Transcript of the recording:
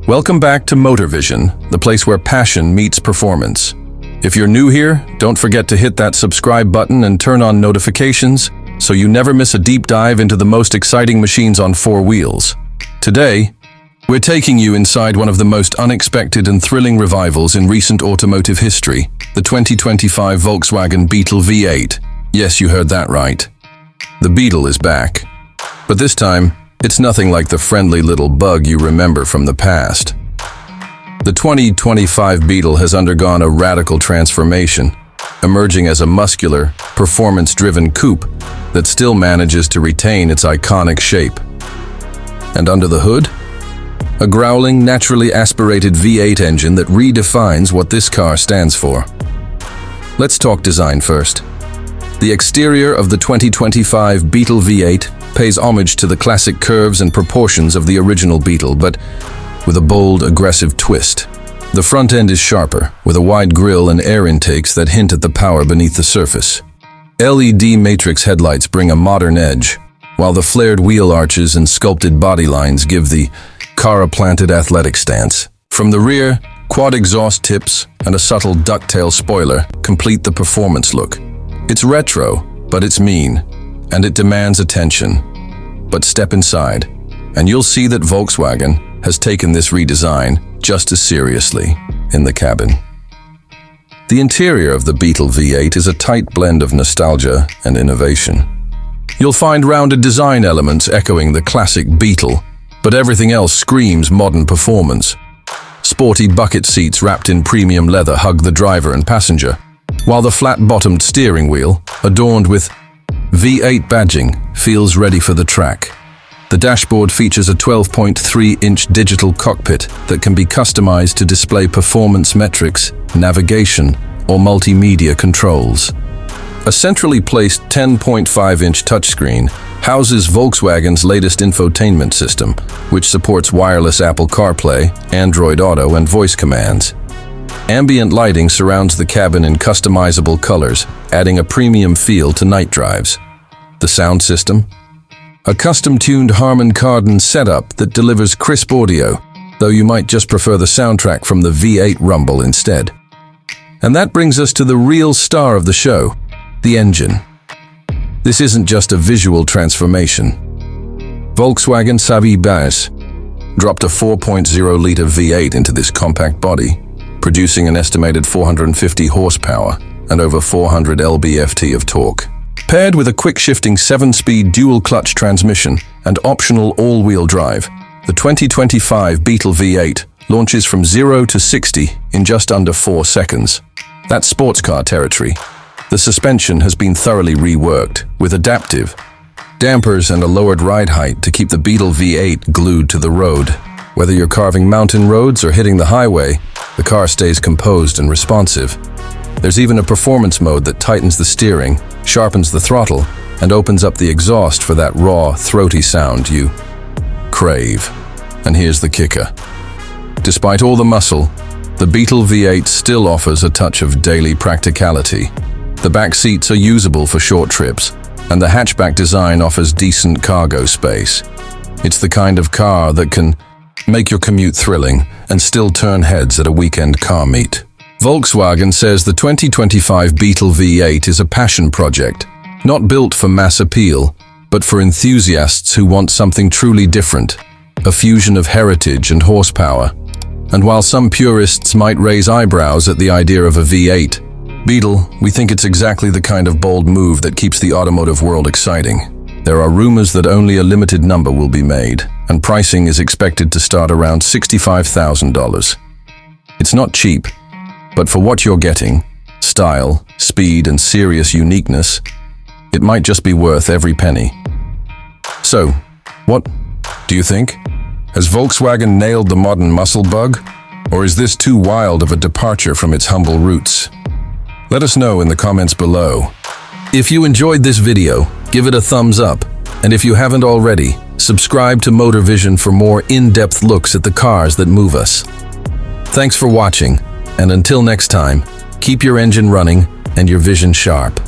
Welcome back to Motor Vision, the place where passion meets performance. If you're new here, don't forget to hit that subscribe button and turn on notifications so you never miss a deep dive into the most exciting machines on four wheels. Today, we're taking you inside one of the most unexpected and thrilling revivals in recent automotive history, the 2025 Volkswagen Beetle V8. Yes, you heard that right. The Beetle is back. But this time, it's nothing like the friendly little bug you remember from the past. The 2025 Beetle has undergone a radical transformation, emerging as a muscular, performance-driven coupe that still manages to retain its iconic shape. And under the hood? A growling, naturally aspirated V8 engine that redefines what this car stands for. Let's talk design first. The exterior of the 2025 Beetle V8 pays homage to the classic curves and proportions of the original Beetle, but with a bold, aggressive twist. The front end is sharper, with a wide grille and air intakes that hint at the power beneath the surface. LED matrix headlights bring a modern edge, while the flared wheel arches and sculpted body lines give the car a planted athletic stance. From the rear, quad exhaust tips and a subtle ducktail spoiler complete the performance look. It's retro, but it's mean, and it demands attention. But step inside, and you'll see that Volkswagen has taken this redesign just as seriously in the cabin. The interior of the Beetle V8 is a tight blend of nostalgia and innovation. You'll find rounded design elements echoing the classic Beetle, but everything else screams modern performance. Sporty bucket seats wrapped in premium leather hug the driver and passenger, while the flat-bottomed steering wheel, adorned with V8 badging, feels ready for the track. The dashboard features a 12.3-inch digital cockpit that can be customized to display performance metrics, navigation, or multimedia controls. A centrally placed 10.5-inch touchscreen houses Volkswagen's latest infotainment system, which supports wireless Apple CarPlay, Android Auto, and voice commands. Ambient lighting surrounds the cabin in customizable colors, adding a premium feel to night drives. The sound system? A custom-tuned Harman Kardon setup that delivers crisp audio, though you might just prefer the soundtrack from the V8 Rumble instead. And that brings us to the real star of the show, the engine. This isn't just a visual transformation. Volkswagen savvy base dropped a 4.0-liter V8 into this compact body, producing an estimated 450 horsepower and over 400 lb-ft of torque. Paired with a quick-shifting 7-speed dual-clutch transmission and optional all-wheel drive, the 2025 Beetle V8 launches from 0 to 60 in just under 4 seconds. That's sports car territory. The suspension has been thoroughly reworked, with adaptive dampers and a lowered ride height to keep the Beetle V8 glued to the road. Whether you're carving mountain roads or hitting the highway, the car stays composed and responsive. There's even a performance mode that tightens the steering, sharpens the throttle, and opens up the exhaust for that raw, throaty sound you crave. And here's the kicker. Despite all the muscle, the Beetle V8 still offers a touch of daily practicality. The back seats are usable for short trips, and the hatchback design offers decent cargo space. It's the kind of car that can make your commute thrilling and still turn heads at a weekend car meet. Volkswagen says the 2025 Beetle V8 is a passion project, not built for mass appeal, but for enthusiasts who want something truly different, a fusion of heritage and horsepower. And while some purists might raise eyebrows at the idea of a V8 Beetle, we think it's exactly the kind of bold move that keeps the automotive world exciting. There are rumors that only a limited number will be made, and pricing is expected to start around $65,000. It's not cheap, but for what you're getting, style, speed, and serious uniqueness, it might just be worth every penny. So, what do you think? Has Volkswagen nailed the modern muscle bug? Or is this too wild of a departure from its humble roots? Let us know in the comments below. If you enjoyed this video, give it a thumbs up. And if you haven't already, subscribe to Motor Vision for more in-depth looks at the cars that move us. Thanks for watching, and until next time, keep your engine running and your vision sharp.